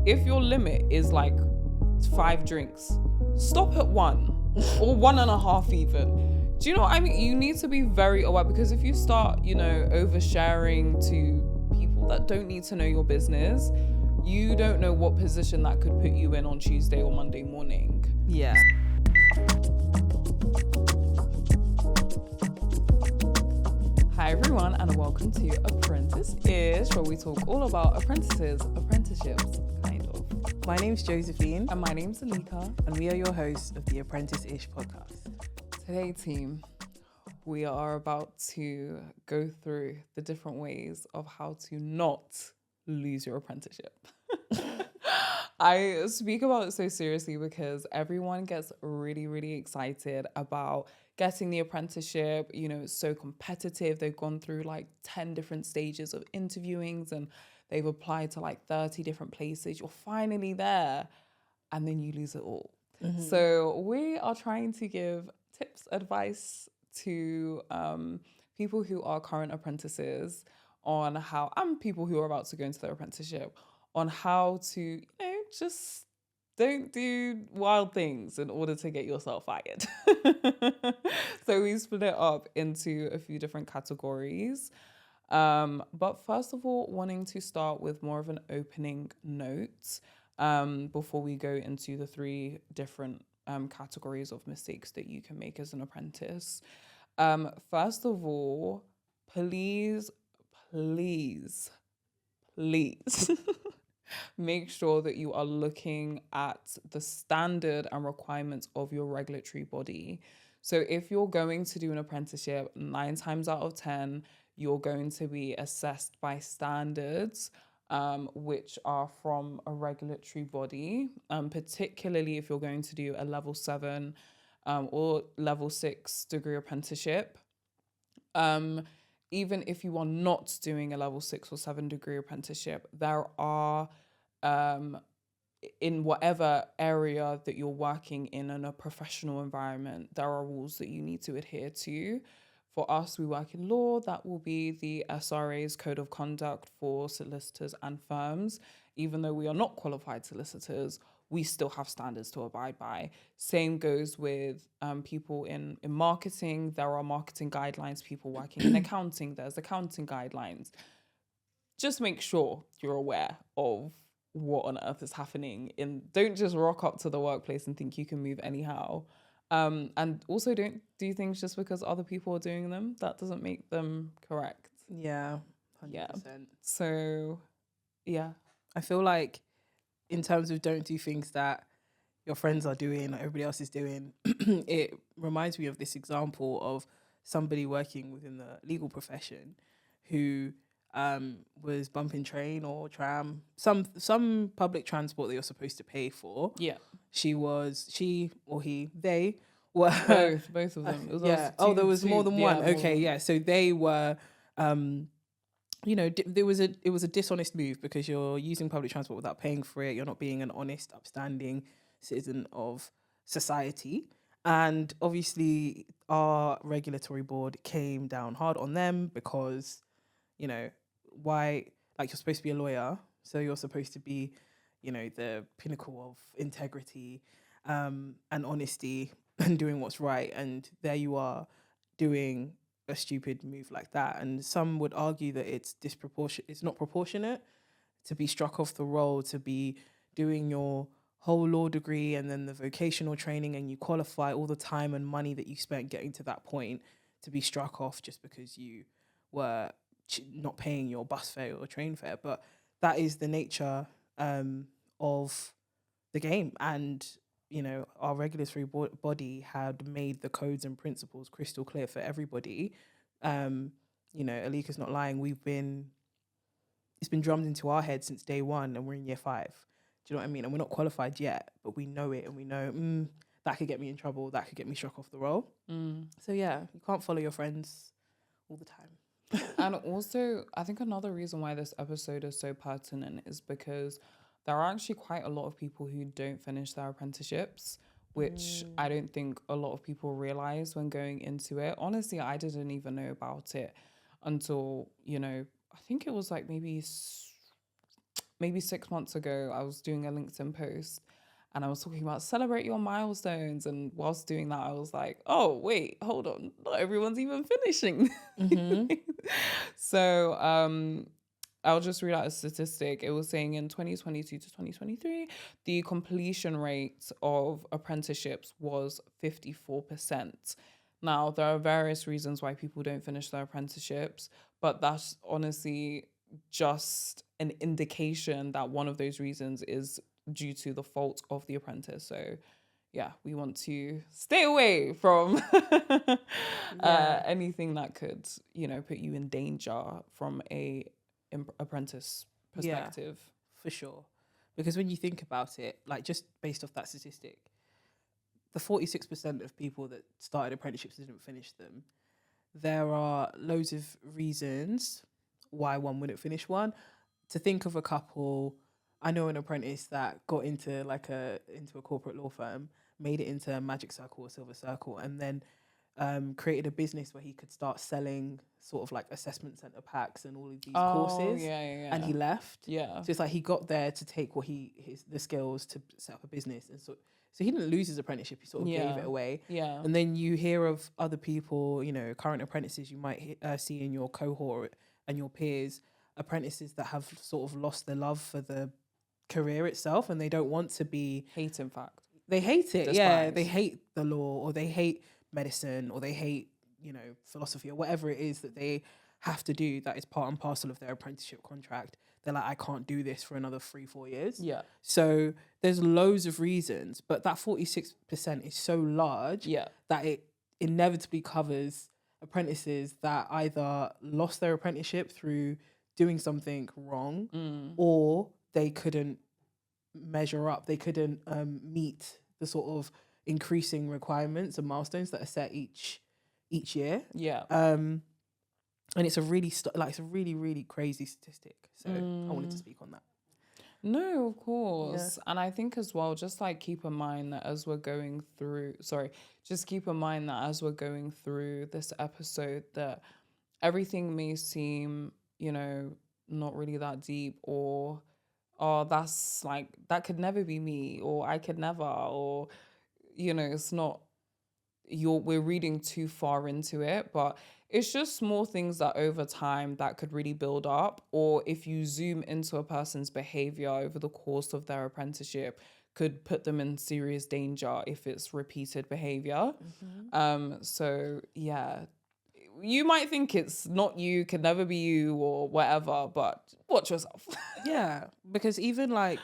if your limit is like 5 drinks, stop at 1 or 1.5 even. Do you know what I mean? You need to be very aware, because if you start, oversharing to people that don't need to know your business, you don't know what position that could put you in on Tuesday or Monday morning. Yeah. Hi everyone, and welcome to Apprenticeish, where we talk all about apprentices, apprenticeships, kind of. My name's Josephine. And my name's Alika. And we are your hosts of the Apprenticeish podcast. Today, team, we are about to go through the different ways of how to not lose your apprenticeship. I speak about it so seriously because everyone gets really, really excited about getting the apprenticeship. It's so competitive. They've gone through like 10 different stages of interviewings and they've applied to like 30 different places. You're finally there and then you lose it all. Mm-hmm. So we are trying to give tips, advice to people who are current apprentices on how, and people who are about to go into their apprenticeship, on how to, just don't do wild things in order to get yourself fired. So we split it up into a few different categories. But first of all, wanting to start with more of an opening note before we go into the 3 different categories of mistakes that you can make as an apprentice. First of all, please make sure that you are looking at the standard and requirements of your regulatory body. So if you're going to do an apprenticeship, 9 times out of 10, you're going to be assessed by standards, which are from a regulatory body, particularly if you're going to do a level 7 or level 6 degree apprenticeship. Even if you are not doing a level 6 or 7 degree apprenticeship, there are, in whatever area that you're working in a professional environment, there are rules that you need to adhere to. For us, we work in law. That will be the SRA's Code of Conduct for solicitors and firms. Even though we are not qualified solicitors, we still have standards to abide by. Same goes with people in marketing. There are marketing guidelines. People working in accounting, there's accounting guidelines. Just make sure you're aware of what on earth is happening. Don't just rock up to the workplace and think you can move anyhow. And also don't do things just because other people are doing them. That doesn't make them correct. Yeah, 100%. Yeah. So, yeah. I feel like in terms of don't do things that your friends are doing or everybody else is doing, it reminds me of this example of somebody working within the legal profession who was bumping train or tram, some public transport that you're supposed to pay for. Yeah. They were both of them. There was more than one. Okay, yeah. So they were it was a dishonest move because you're using public transport without paying for it. You're not being an honest, upstanding citizen of society. And obviously our regulatory board came down hard on them because, why, like, you're supposed to be a lawyer, so you're supposed to be, the pinnacle of integrity and honesty and doing what's right. And there you are doing a stupid move like that. And some would argue that it's not proportionate to be struck off the roll, to be doing your whole law degree and then the vocational training, and you qualify all the time and money that you spent getting to that point, to be struck off just because you were not paying your bus fare or train fare. But that is the nature of the game. And our regulatory body had made the codes and principles crystal clear for everybody. Alika's not lying. It's been drummed into our head since day 1, and we're in year 5. Do you know what I mean? And we're not qualified yet, but we know it, and we know that could get me in trouble. That could get me struck off the roll. So yeah, you can't follow your friends all the time. And also, I think another reason why this episode is so pertinent is because there are actually quite a lot of people who don't finish their apprenticeships, which I don't think a lot of people realize when going into it. Honestly, I didn't even know about it until, I think it was like maybe maybe 6 months ago, I was doing a LinkedIn post and I was talking about celebrate your milestones. And whilst doing that, I was like, oh, wait, hold on. Not everyone's even finishing. Mm-hmm. So I'll just read out a statistic. It was saying in 2022 to 2023, the completion rate of apprenticeships was 54%. Now, there are various reasons why people don't finish their apprenticeships, but that's honestly just an indication that one of those reasons is due to the fault of the apprentice. So, yeah, we want to stay away from Yeah. anything that could, put you in danger from a apprentice Yeah, perspective. for sure. Because when you think about it, like just based off that statistic, the 46% of people that started apprenticeships didn't finish them. There are loads of reasons why one wouldn't finish one. To think of a couple, I know an apprentice that got into into a corporate law firm, made it into a magic circle or silver circle, and then created a business where he could start selling sort of like assessment center packs and all of these Oh, courses. yeah, yeah, And he yeah. left. Yeah. So it's like he got there to take the skills to set up a business, and so he didn't lose his apprenticeship. He sort of gave it away. Yeah. And then you hear of other people, current apprentices you might see in your cohort and your peers, apprentices that have sort of lost their love for the career itself, and they don't want to be. Hate, in fact. They hate it. Yeah, Despise. they hate the law, or they hate medicine, or they hate philosophy, or whatever it is that they have to do that is part and parcel of their apprenticeship contract. They're like, I can't do this for another 3-4 years. Yeah. So there's loads of reasons, but that 46% is so large Yeah. that it inevitably covers apprentices that either lost their apprenticeship through doing something wrong, or they couldn't measure up. They couldn't meet the sort of increasing requirements and milestones that are set each year. Yeah. And it's a really it's a really, really crazy statistic. So I wanted to speak on that. No, of course. And I think as well, just like keep in mind that as we're going through, this episode, that everything may seem, not really that deep, or, oh, that's like, that could never be me, or I could never, or, it's not, we're reading too far into it, but it's just small things that over time that could really build up. Or if you zoom into a person's behavior over the course of their apprenticeship, could put them in serious danger if it's repeated behavior. So yeah, you might think it's not you, can never be you, or whatever, but watch yourself. Yeah, because even like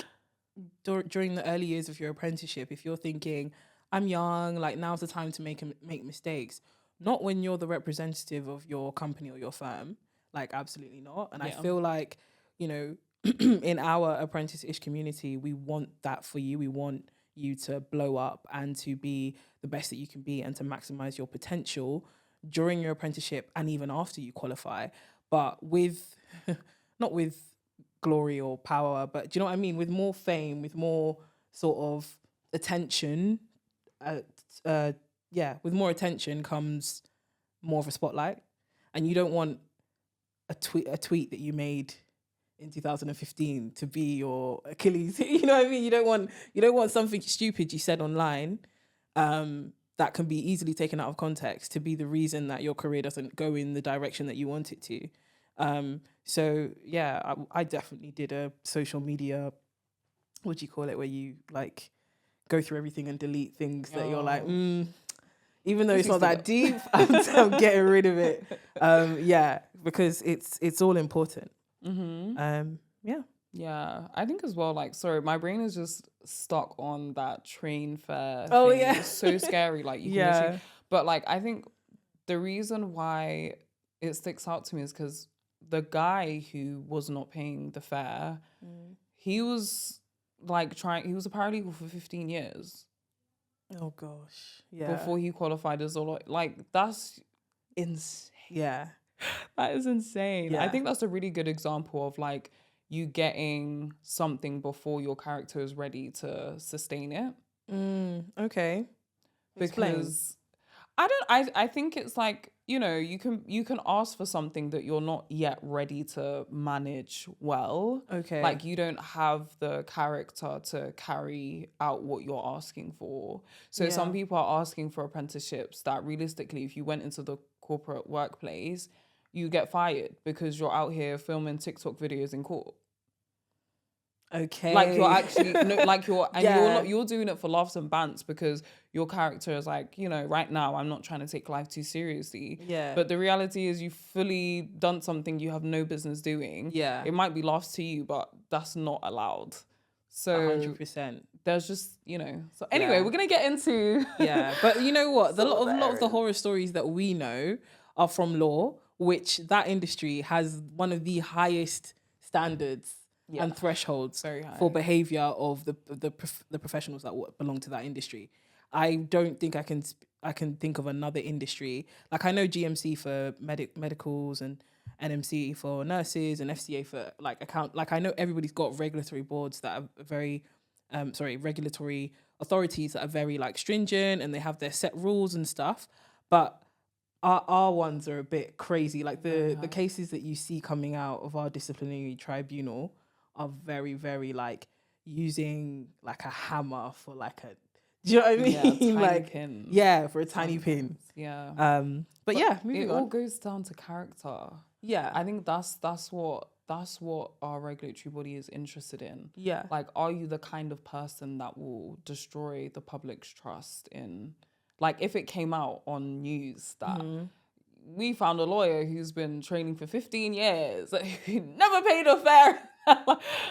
during the early years of your apprenticeship, if you're thinking, I'm young, like now's the time to make mistakes. Not when you're the representative of your company or your firm, like absolutely not. And I feel like, in our Apprenticeish community, we want that for you. We want you to blow up and to be the best that you can be and to maximize your potential during your apprenticeship and even after you qualify. But with, not with glory or power, but do you know what I mean? With more fame, with more sort of attention, with more attention comes more of a spotlight, and you don't want a tweet that you made in 2015 to be your Achilles. You know what I mean? You don't want something stupid you said online that can be easily taken out of context to be the reason that your career doesn't go in the direction that you want it to. So yeah, I definitely did a social media, what do you call it, where you like go through everything and delete things that you're like, even though it's not that deep, I'm getting rid of it. Because it's all important. Yeah, I think as well, like, sorry, my brain is just stuck on that train fare Oh, thing. yeah. It's so scary. Like, you can literally, but like, I think the reason why it sticks out to me is because the guy who was not paying the fare, he was like he was a paralegal for 15 years. Oh gosh. Yeah. Before he qualified as a lawyer. Like, that's insane. Yeah. That is insane. I Yeah. think that's a really good example of like you getting something before your character is ready to sustain it. Okay. Explain. Because I think it's like, you can ask for something that you're not yet ready to manage well. Okay. Like you don't have the character to carry out what you're asking for. So some Yeah. people are asking for apprenticeships that realistically, if you went into the corporate workplace, you get fired because you're out here filming TikTok videos in court. Like you're Okay. actually no, like you're and you're Yeah. not you're doing it for laughs and bants because your character is like, right now I'm not trying to take life too seriously. Yeah. But the reality is you fully done something you have no business doing. Yeah. It might be laughs to you, but that's not allowed. So 100%. there's just, So anyway, Yeah. we're gonna get into Yeah. But you know what? The some of the lot of the areas. horror stories that we know are from law, which that industry has one of the highest standards Yeah, and thresholds very high. for behavior of the professionals that belong to that industry. I don't think I can think of another industry. Like I know GMC for medicals and NMC for nurses and FCA for like account. Like I know everybody's got regulatory boards that are very, regulatory authorities that are very like stringent and they have their set rules and stuff. But our ones are a bit crazy. Like the cases that you see coming out of our disciplinary tribunal are very, very like using like a hammer for like a, do you know what I Yeah, mean? tiny Like pins. yeah, for a tiny pin. Sometimes, yeah. But yeah, moving It on. all goes down to character. Yeah. I think that's what our regulatory body is interested in. Yeah. Like, are you the kind of person that will destroy the public's trust in, like, if it came out on news that we found a lawyer who's been training for 15 years, who never paid a fare.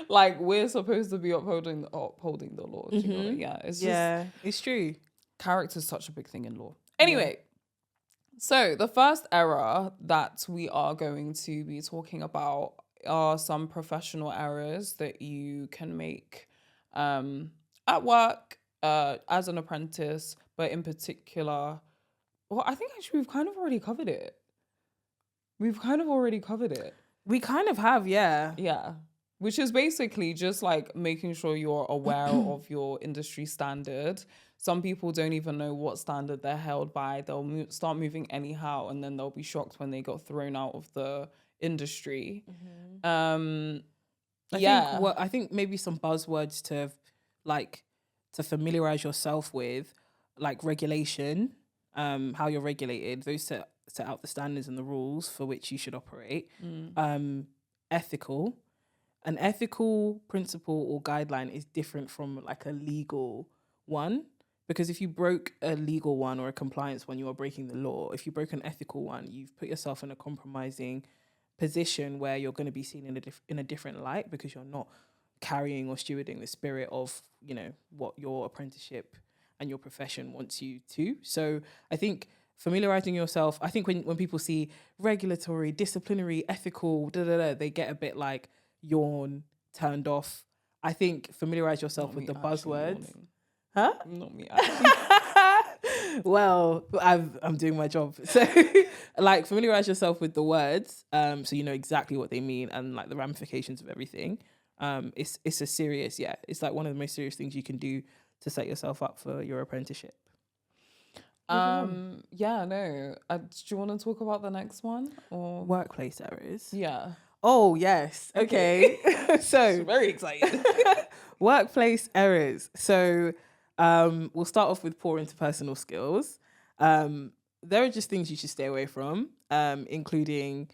Like, we're supposed to be upholding the law. Do you know what I mean? Yeah, it's just Yeah, it's true. character's such a big thing in law. Anyway, so the first error that we are going to be talking about are some professional errors that you can make at work as an apprentice, but in particular, well, I think actually we've kind of already covered it. We've kind of already covered it. We kind of have, yeah. Yeah. Which is basically just like making sure you're aware of your industry standard. Some people don't even know what standard they're held by. They'll start moving anyhow, and then they'll be shocked when they got thrown out of the industry. I think maybe some buzzwords to familiarize yourself with, like regulation, how you're regulated. Those set out the standards and the rules for which you should operate. Ethical. An ethical principle or guideline is different from like a legal one, because if you broke a legal one or a compliance one, you are breaking the law. If you broke an ethical one, you've put yourself in a compromising position where you're going to be seen in a different light because you're not carrying or stewarding the spirit of, what your apprenticeship and your profession wants you to. So I think familiarizing yourself, I think when people see regulatory, disciplinary, ethical, they get a bit like yawn, turned off. I think familiarize yourself with the buzzwords. Huh? Not me actually. Well, I'm doing my job. So like familiarize yourself with the words, so you know exactly what they mean and like the ramifications of everything. It's a serious, it's like one of the most serious things you can do to set yourself up for your apprenticeship. Do you want to talk about the next one or Workplace errors. Yeah. Oh yes. Okay. So very excited. workplace errors. So we'll start off with poor interpersonal skills. There are just things you should stay away from, including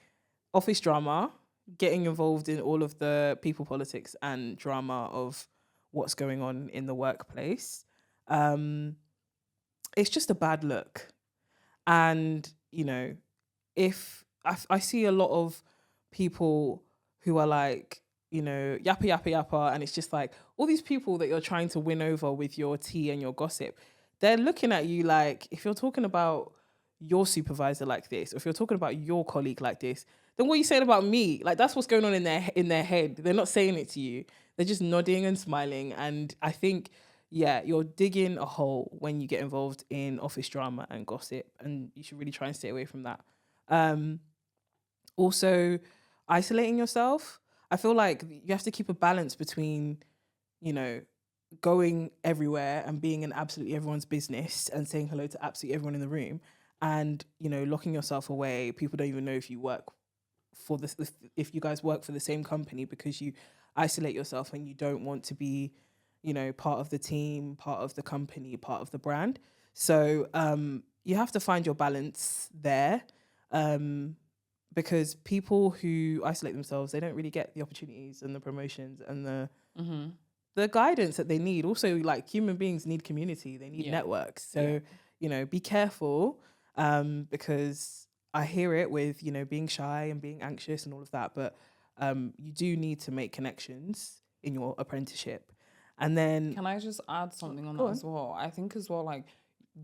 office drama, getting involved in all of the people politics and drama of what's going on in the workplace. It's just a bad look. And, if I see a lot of people who are like, yappa, and it's just like all these people that you're trying to win over with your tea and your gossip, they're looking at you like, if you're talking about your supervisor like this, or if you're talking about your colleague like this, then what are you saying about me? Like, that's what's going on in their head. They're not saying it to you. They're just nodding and smiling. And I think, you're digging a hole when you get involved in office drama and gossip, and you should really try and stay away from that. Also, isolating yourself. I feel like you have to keep a balance between, going everywhere and being in absolutely everyone's business and saying hello to absolutely everyone in the room, and, you know, locking yourself away. People don't even know if you work for this, if you guys work for the same company, because you isolate yourself and you don't want to be, you know, part of the team, part of the company, part of the brand. So you have to find your balance there. Because people who isolate themselves, they don't really get the opportunities and the promotions and the guidance that they need. Also, like, human beings need community, they need networks. So, you know, be careful, because I hear it with, you know, being shy and being anxious and all of that, but you do need to make connections in your apprenticeship. And then, Can I just add something on go that on. as well? I think as well, like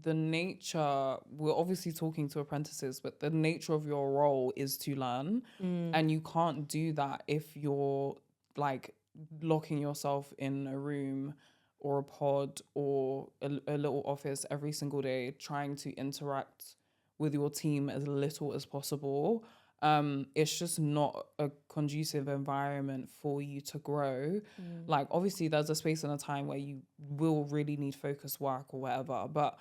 the nature, we're obviously talking to apprentices, but the nature of your role is to learn. And you can't do that if you're like locking yourself in a room or a pod or a little office every single day, trying to interact with your team as little as possible. It's just not a conducive environment for you to grow. Like, obviously there's a space and a time where you will really need focused work or whatever, but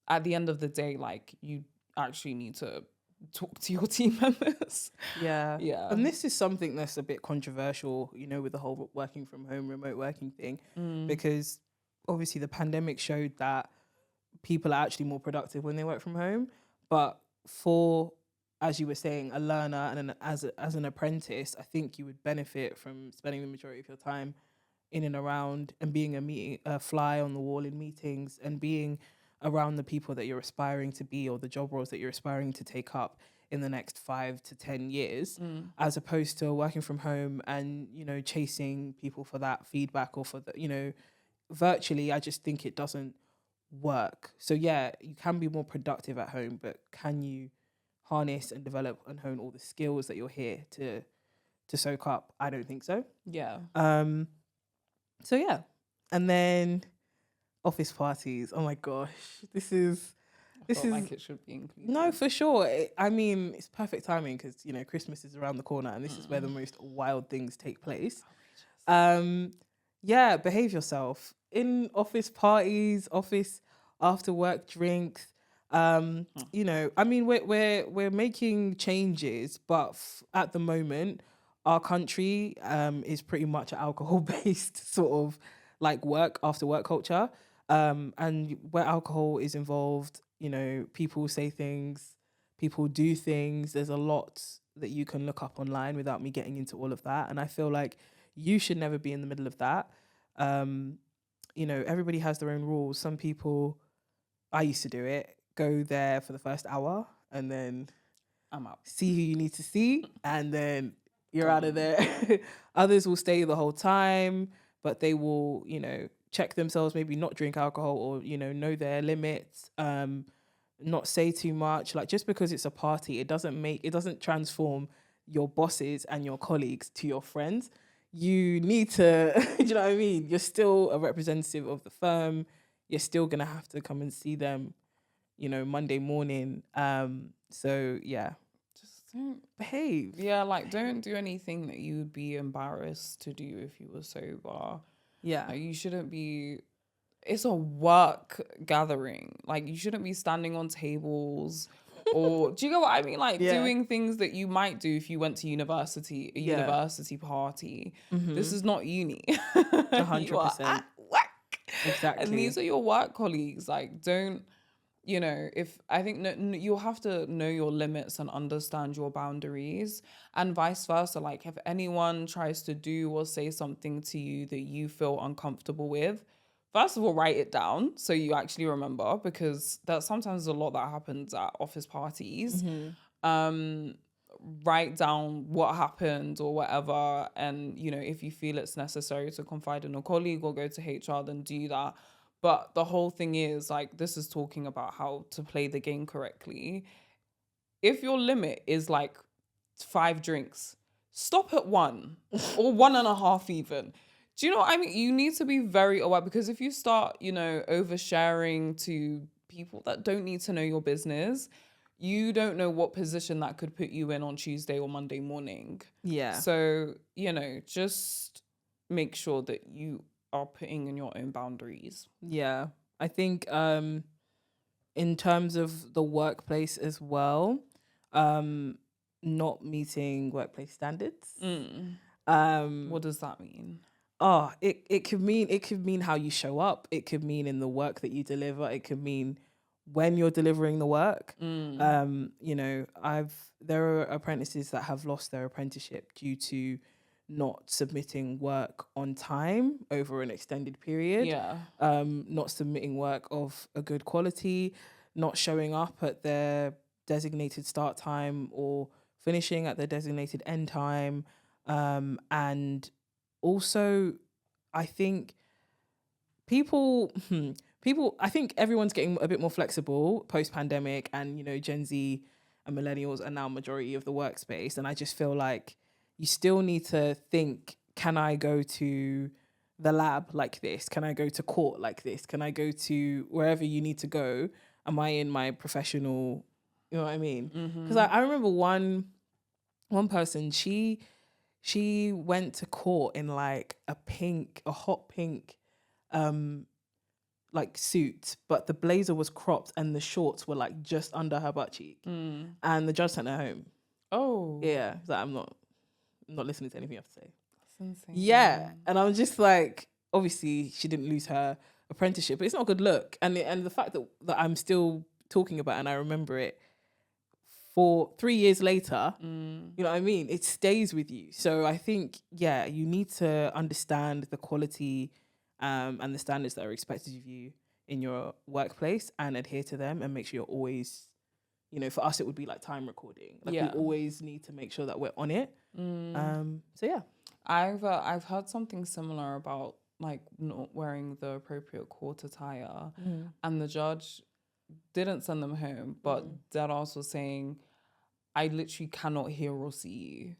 at the end of the day, like, you actually need to talk to your team members. Yeah. Yeah. And this is something that's a bit controversial, you know, with the whole working from home, remote working thing, because obviously the pandemic showed that people are actually more productive when they work from home. But for, as you were saying, a learner and as an apprentice, I think you would benefit from spending the majority of your time in and around and being a fly on the wall in meetings and being around the people that you're aspiring to be or the job roles that you're aspiring to take up in the next 5 to 10 years, as opposed to working from home and, you know, chasing people for that feedback or for the, you know, virtually. I just think it doesn't work. So yeah, you can be more productive at home, but can you harness and develop and hone all the skills that you're here to soak up? I don't think so. Yeah. So yeah. And then office parties. Oh my gosh. This is I felt like it should be included. no, for sure. I mean, it's perfect timing because, you know, Christmas is around the corner and this is where the most wild things take place. Yeah, behave yourself in office parties, office after work drinks. You know, I mean, we're making changes, but at the moment, our country is pretty much an alcohol based sort of like work after work culture. And where alcohol is involved, you know, people say things, people do things. There's a lot that you can look up online without me getting into all of that. And I feel like you should never be in the middle of that. You know, everybody has their own rules. Some people, I used to do it, go there for the first hour and then I'm out. see who you need to see, and then you're out of there. Others will stay the whole time, but they will, you know, check themselves, maybe not drink alcohol or, you know their limits, not say too much. Like, just because it's a party, it doesn't transform your bosses and your colleagues to your friends. You need to, do you know what I mean? You're still a representative of the firm. You're still going to have to come and see them, you know, Monday morning. So yeah, Just don't behave. Yeah, like, don't do anything that you would be embarrassed to do if you were sober. Yeah. Like, you shouldn't be. It's a work gathering. Like, you shouldn't be standing on tables, or do you get what I mean? Like, Yeah. doing things that you might do if you went to university, a Yeah. university party. This is not uni. 100%. You are at work. Exactly. And these are your work colleagues. Like, don't, you know, if I think you'll have to know your limits and understand your boundaries, and vice versa. Like, if anyone tries to do or say something to you that you feel uncomfortable with, first of all, write it down so you actually remember, because there's sometimes a lot that happens at office parties. Write down what happened or whatever, and, you know, if you feel it's necessary to confide in a colleague or go to HR, then do that. But the whole thing is, like, this is talking about how to play the game correctly. If your limit is like 5 drinks, stop at 1 or 1.5 even. Do you know what I mean? You need to be very aware, because if you start, you know, oversharing to people that don't need to know your business, you don't know what position that could put you in on Tuesday or Monday morning. Yeah. So, you know, just make sure that you are putting in your own boundaries. Yeah. I think in terms of the workplace as well, um, not meeting workplace standards. What does that mean? It could mean how you show up. It could mean in the work that you deliver. It could mean when you're delivering the work. There are apprentices that have lost their apprenticeship due to not submitting work on time over an extended period, Yeah. not submitting work of a good quality, not showing up at their designated start time or finishing at their designated end time. And also, I think I think everyone's getting a bit more flexible post pandemic, and Gen Z and millennials are now majority of the workspace. And I just feel like you still need to think, can I go to the lab like this? Can I go to court like this? Can I go to wherever you need to go? Am I in my professional, you know what I mean? Because I remember one person, she went to court in like a hot pink like suit, but the blazer was cropped and the shorts were like just under her butt cheek. And the judge sent her home. Oh. Yeah, so I'm not listening to anything you have to say. That's insane. Yeah, and I was just like, obviously she didn't lose her apprenticeship, but it's not a good look. And the fact that I'm still talking about it and I remember it for 3 years later, you know what I mean? It stays with you. So I think, yeah, you need to understand the quality and the standards that are expected of you in your workplace and adhere to them, and make sure you're always, for us, it would be like time recording. Like we always need to make sure that we're on it. So yeah. I've heard something similar about like not wearing the appropriate court attire, and the judge didn't send them home, but they're also saying, I literally cannot hear or see you,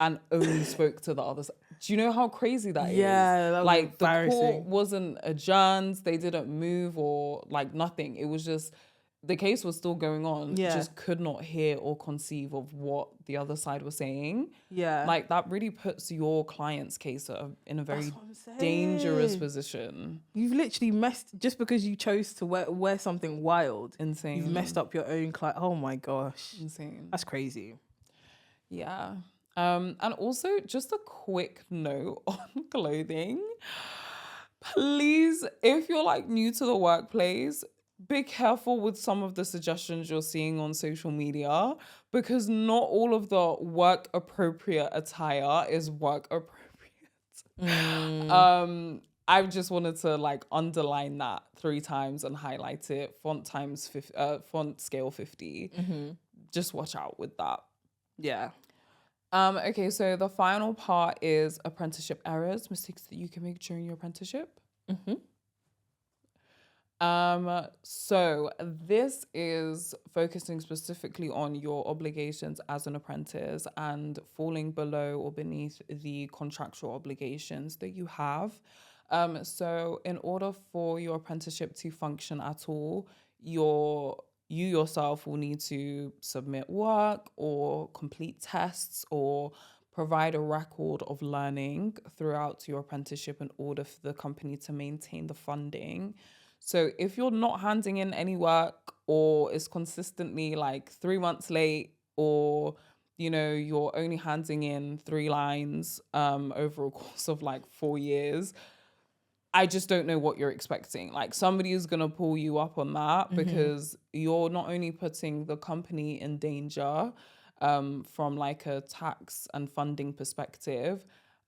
and only spoke to the other side. Do you know how crazy that is? Yeah, that was like the embarrassing. court wasn't adjourned, they didn't move or like nothing. It was just the case was still going on. Yeah. Just could not hear or conceive of what the other side was saying. Yeah. Like that really puts your client's case in a very dangerous position. You've literally messed, just because you chose to wear something wild. Insane. You've messed up your own client. Oh my gosh. Insane. That's crazy. Yeah. And also just a quick note on clothing. Please, if you're like new to the workplace, be careful with some of the suggestions you're seeing on social media, because not all of the work appropriate attire is work appropriate. I just wanted to like underline that 3 times and highlight it. Font scale 50. Just watch out with that. Yeah. Okay, so the final part is apprenticeship errors, mistakes that you can make during your apprenticeship. So this is focusing specifically on your obligations as an apprentice and falling below or beneath the contractual obligations that you have. So in order for your apprenticeship to function at all, you yourself will need to submit work or complete tests or provide a record of learning throughout your apprenticeship in order for the company to maintain the funding. So if you're not handing in any work, or it's consistently like 3 months late, or you're only handing in 3 lines over a course of like 4 years, I just don't know what you're expecting. Like somebody is going to pull you up on that, because you're not only putting the company in danger from like a tax and funding perspective,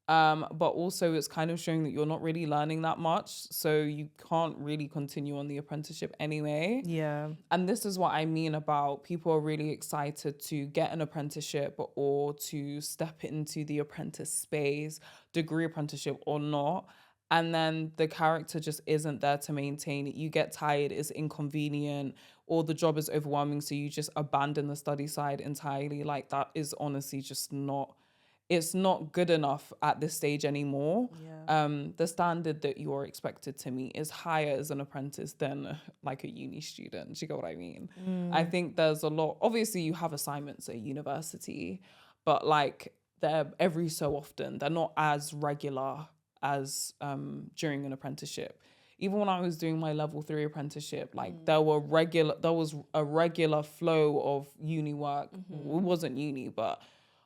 but also it's kind of showing that you're not really learning that much. So you can't really continue on the apprenticeship anyway. Yeah. And this is what I mean about people are really excited to get an apprenticeship or to step into the apprentice space, degree apprenticeship or not. And then the character just isn't there to maintain it. You get tired, it's inconvenient, or the job is overwhelming, so you just abandon the study side entirely. Like that is honestly just it's not good enough at this stage anymore. Yeah. The standard that you're expected to meet is higher as an apprentice than like a uni student. Do you get what I mean? I think there's a lot, obviously you have assignments at university, but like they're every so often, they're not as regular as during an apprenticeship. even when I was doing my level 3 apprenticeship, like there was a regular flow of uni work. It wasn't uni, but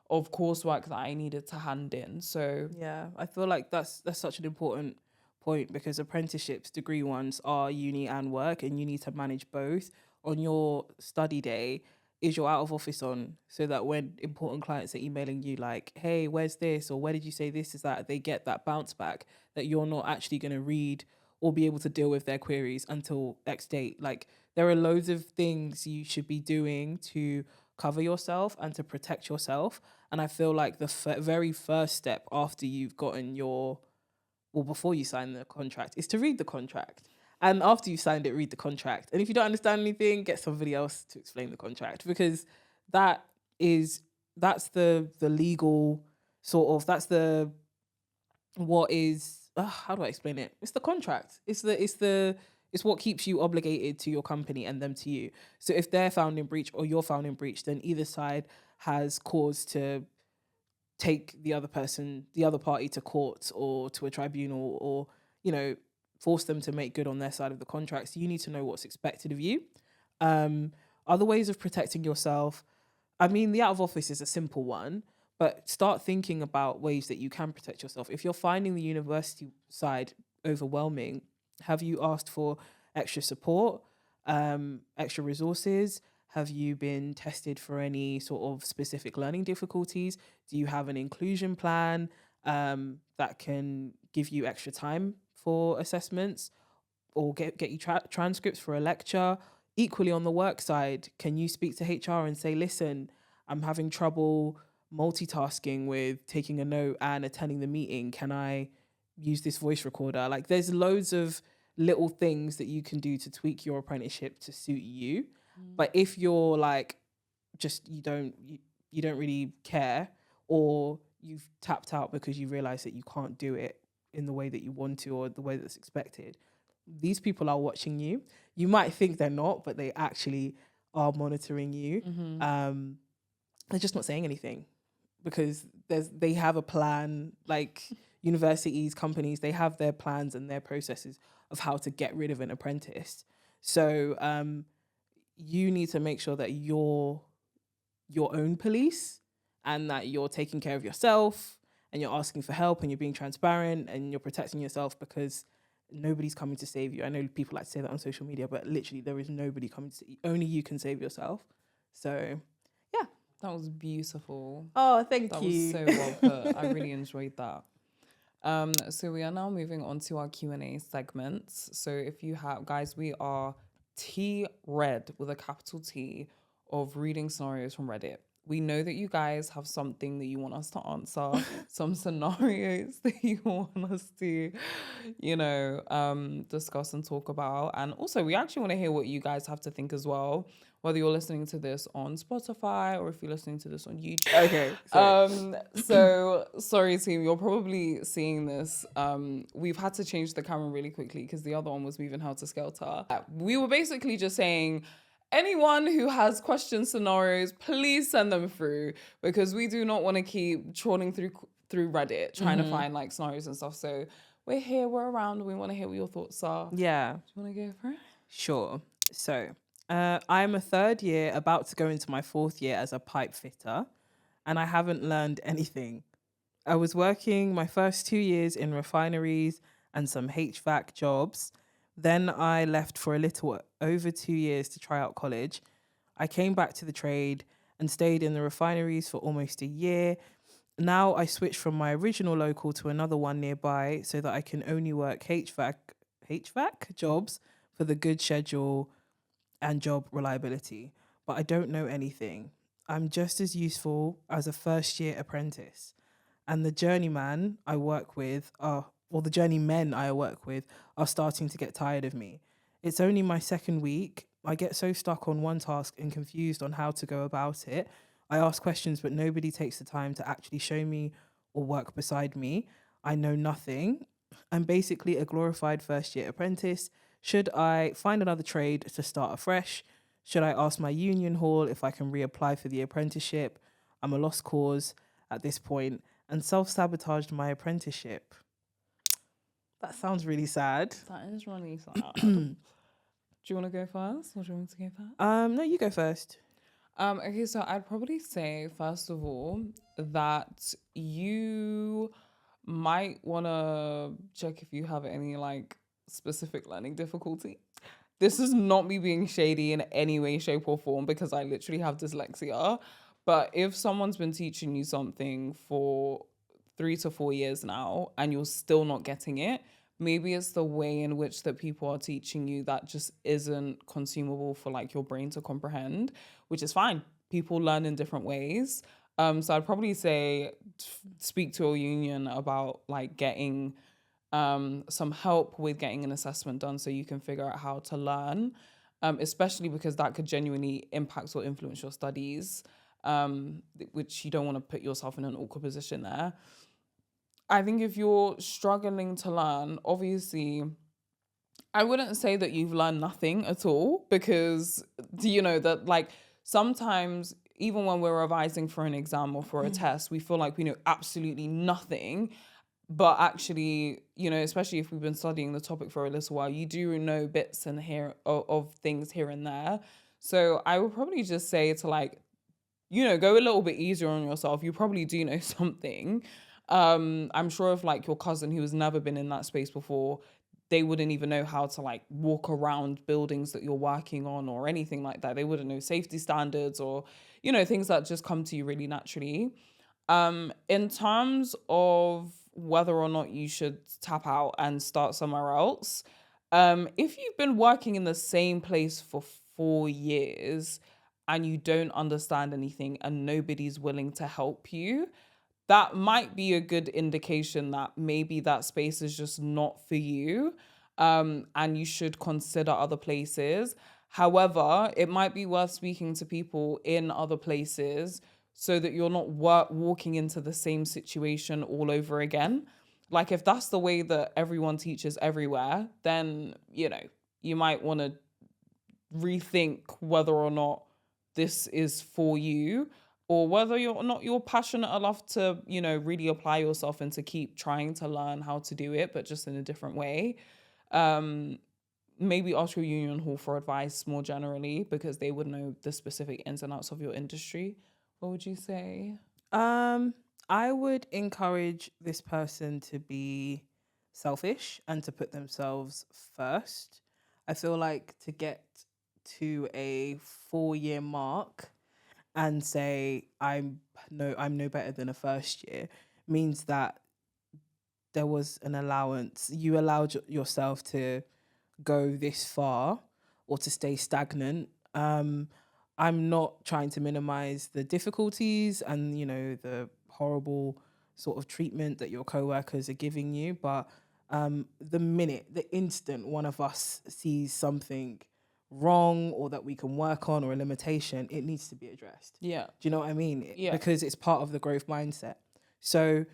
of coursework that I needed to hand in. So Yeah, I feel like that's such an important point, because apprenticeships, degree ones, are uni and work, and you need to manage both. On your study day, is your out of office on, so that when important clients are emailing you like, hey, where's this, or where did you say this is that, they get that bounce back, that you're not actually going to read or be able to deal with their queries until X date. Like, there are loads of things you should be doing to cover yourself and to protect yourself. And I feel like the very first step after you've gotten your, well, before you sign the contract, is to read the contract. And after you signed it, read the contract. And if you don't understand anything, get somebody else to explain the contract, because that is, that's the legal sort of, that's the, what is, how do I explain it? It's the contract. It's what keeps you obligated to your company and them to you. So if they're found in breach or you're found in breach, then either side has cause to take the other party to court or to a tribunal, or, you know, force them to make good on their side of the contract. So you need to know what's expected of you. Other ways of protecting yourself. I mean, the out of office is a simple one, but start thinking about ways that you can protect yourself. If you're finding the university side overwhelming, have you asked for extra support, extra resources? Have you been tested for any sort of specific learning difficulties? Do you have an inclusion plan that can give you extra time for assessments, or get you transcripts for a lecture? Equally, on the work side, can you speak to HR and say, listen, I'm having trouble multitasking with taking a note and attending the meeting. Can I use this voice recorder? Like, there's loads of little things that you can do to tweak your apprenticeship to suit you. But if you're like, just, you don't really care, or you've tapped out because you realize that you can't do it in the way that you want to, or the way that's expected, these people are watching you. You might think they're not, but they actually are monitoring you. They're just not saying anything, because they have a plan. Like, universities, companies, they have their plans and their processes of how to get rid of an apprentice. So you need to make sure that you're your own police, and that you're taking care of yourself, and you're asking for help, and you're being transparent, and you're protecting yourself, because nobody's coming to save you. I know people like to say that on social media, but literally there is nobody coming to save you. Only you can save yourself. So yeah. that was beautiful. Oh, thank That you. was so well put. I really enjoyed that. So we are now moving on to our Q&A segments. So if you have, guys, we are T-Red with a capital T of reading scenarios from Reddit. We know that you guys have something that you want us to answer, some scenarios that you want us to, discuss and talk about. And also, we actually want to hear what you guys have to think as well, whether you're listening to this on Spotify or if you're listening to this on YouTube. Okay. Sorry. So sorry, team, you're probably seeing this. We've had to change the camera really quickly because the other one was moving helter skelter. We were basically just saying, anyone who has question scenarios, please send them through, because we do not want to keep trawling through Reddit trying to find like scenarios and stuff. So we're here, we're around, we want to hear what your thoughts are. Yeah. Do you want to go for it? Sure. So I'm a third year, about to go into my fourth year as a pipe fitter, and I haven't learned anything. I was working my first 2 years in refineries and some HVAC jobs. Then I left for a little over 2 years to try out college. I came back to the trade and stayed in the refineries for almost a year. Now I switched from my original local to another one nearby, so that I can only work HVAC jobs for the good schedule and job reliability. But I don't know anything. I'm just as useful as a first year apprentice. And the journeymen I work with are starting to get tired of me. It's only my second week. I get so stuck on one task and confused on how to go about it. I ask questions, but nobody takes the time to actually show me or work beside me. I know nothing. I'm basically a glorified first year apprentice. Should I find another trade to start afresh? Should I ask my union hall if I can reapply for the apprenticeship? I'm a lost cause at this point and self-sabotaged my apprenticeship. That sounds really sad. That is really sad. Do you want to go first, or do you want me to go first? No, you go first. Okay, so I'd probably say, first of all, that you might want to check if you have any like specific learning difficulty. This is not me being shady in any way, shape, or form because I literally have dyslexia. But if someone's been teaching you something for 3 to 4 years now and you're still not getting it, maybe it's the way in which that people are teaching you that just isn't consumable for like your brain to comprehend, which is fine. People learn in different ways. So I'd probably say speak to a union about like getting some help with getting an assessment done so you can figure out how to learn, especially because that could genuinely impact or influence your studies, which you don't want to put yourself in an awkward position there. I think if you're struggling to learn, obviously, I wouldn't say that you've learned nothing at all because, you know, that like sometimes, even when we're revising for an exam or for a test, we feel like we know absolutely nothing. But actually, you know, especially if we've been studying the topic for a little while, you do know bits and here of things here and there. So I would probably just say to like, you know, go a little bit easier on yourself. You probably do know something. I'm sure if like your cousin who has never been in that space before, they wouldn't even know how to like walk around buildings that you're working on or anything like that. They wouldn't know safety standards or, you know, things that just come to you really naturally. In terms of whether or not you should tap out and start somewhere else, if you've been working in the same place for 4 years and you don't understand anything and nobody's willing to help you, that might be a good indication that maybe that space is just not for you, and you should consider other places. However, it might be worth speaking to people in other places so that you're not walking into the same situation all over again. Like, if that's the way that everyone teaches everywhere, then, you know, you might want to rethink whether or not this is for you, or whether you're passionate enough to, you know, really apply yourself and to keep trying to learn how to do it, but just in a different way. um Maybe ask your union hall for advice more generally because they would know the specific ins and outs of your industry. What would you say? Um, I would encourage this person to be selfish and to put themselves first. I feel like to get to a 4 year mark and say I'm no better than a first year means that there was an allowance. You allowed yourself to go this far or to stay stagnant. I'm not trying to minimize the difficulties and, you know, the horrible sort of treatment that your coworkers are giving you, but the instant one of us sees something wrong or that we can work on or a limitation, it needs to be addressed. Yeah. Do you know what I mean? Yeah. Because it's part of the growth mindset. So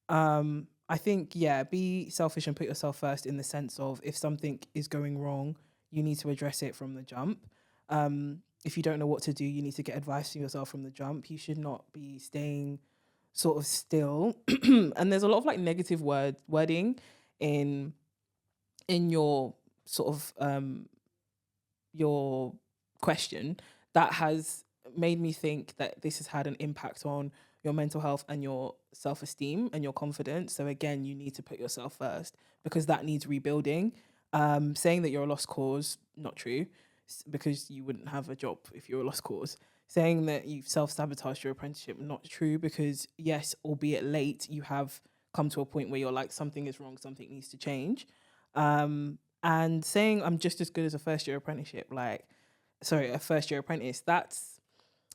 I think, yeah, be selfish and put yourself first in the sense of if something is going wrong, you need to address it from the jump. If you don't know what to do, you need to get advice from yourself from the jump. You should not be staying sort of still. And there's a lot of like negative wording in your sort of your question that has made me think that this has had an impact on your mental health and your self-esteem and your confidence. So again, you need to put yourself first because that needs rebuilding. Saying that you're a lost cause, not true, because you wouldn't have a job if you're a lost cause. Saying that you've self-sabotaged your apprenticeship, not true, because yes, albeit late, you have come to a point where you're like, something is wrong, something needs to change. And saying I'm just as good as a first year apprenticeship, a first year apprentice, that's,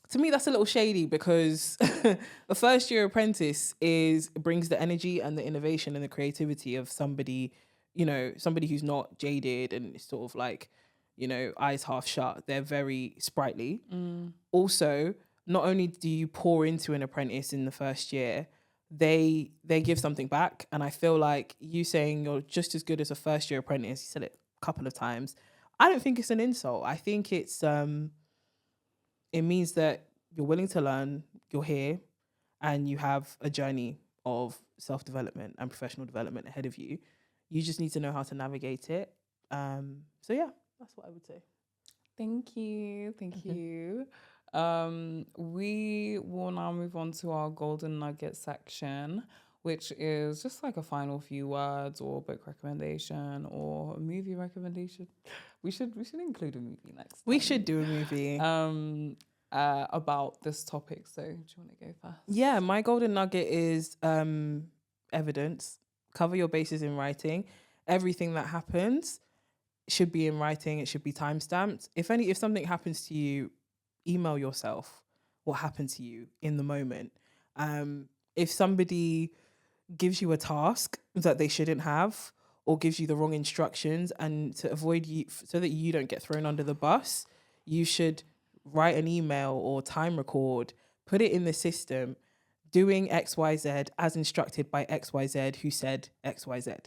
to me, that's a little shady because a first year apprentice brings the energy and the innovation and the creativity of somebody, you know, somebody who's not jaded and sort of like, you know, eyes half shut. They're very sprightly. Also, not only do you pour into an apprentice in the first year, they give something back. And I feel like you saying you're just as good as a first year apprentice, you said it a couple of times, I don't think it's an insult. I think it's it means that you're willing to learn, you're here, and you have a journey of self-development and professional development ahead of you. You just need to know how to navigate it. So yeah, that's what I would say. Thank you. Thank you. We will now move on to our golden nugget section, which is just like a final few words or book recommendation or a movie recommendation. We should include a movie next We time. should do a movie. About this topic. So do you want to go first? Yeah, my golden nugget is evidence. Cover your bases in writing. Everything that happens should be in writing. It should be timestamped. If something happens to you, email yourself what happened to you in the moment. If somebody gives you a task that they shouldn't have, or gives you the wrong instructions, and to avoid you, so that you don't get thrown under the bus, you should write an email or time record, put it in the system, doing XYZ as instructed by XYZ who said XYZ.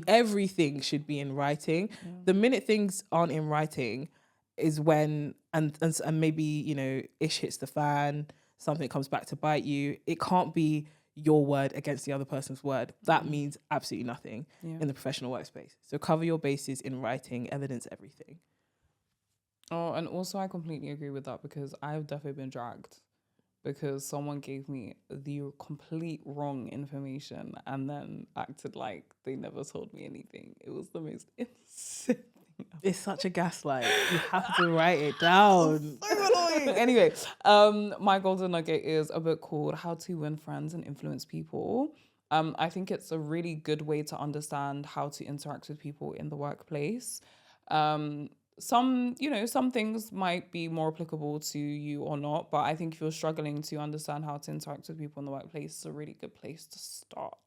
Everything should be in writing. The minute things aren't in writing is when, and maybe, you know, ish hits the fan, something comes back to bite you. It can't be your word against the other person's word. That means absolutely nothing in the professional workspace. So cover your bases in writing, evidence everything. Oh, and also I completely agree with that, because I've definitely been dragged because someone gave me the complete wrong information and then acted like they never told me anything. It was the most innocent thing. It's such a gaslight. You have to write it down. So annoying. Anyway, my golden nugget is a book called How to Win Friends and Influence People. I think it's a really good way to understand how to interact with people in the workplace. Some things might be more applicable to you or not, but I think if you're struggling to understand how to interact with people in the workplace, it's a really good place to start.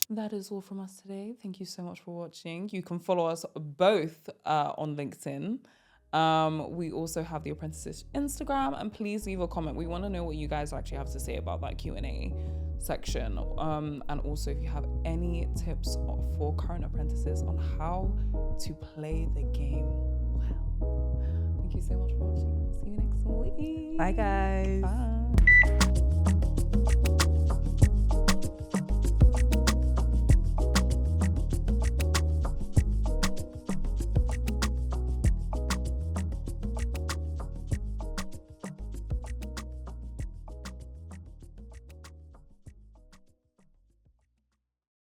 That is all from us today. Thank you so much for watching. You can follow us both on LinkedIn. We also have the Apprenticeish Instagram, and please leave a comment. We want to know what you guys actually have to say about that Q&A section. And also if you have any tips for current apprentices on how to play the game well. Thank you so much for watching. See you next week. Bye guys. Bye.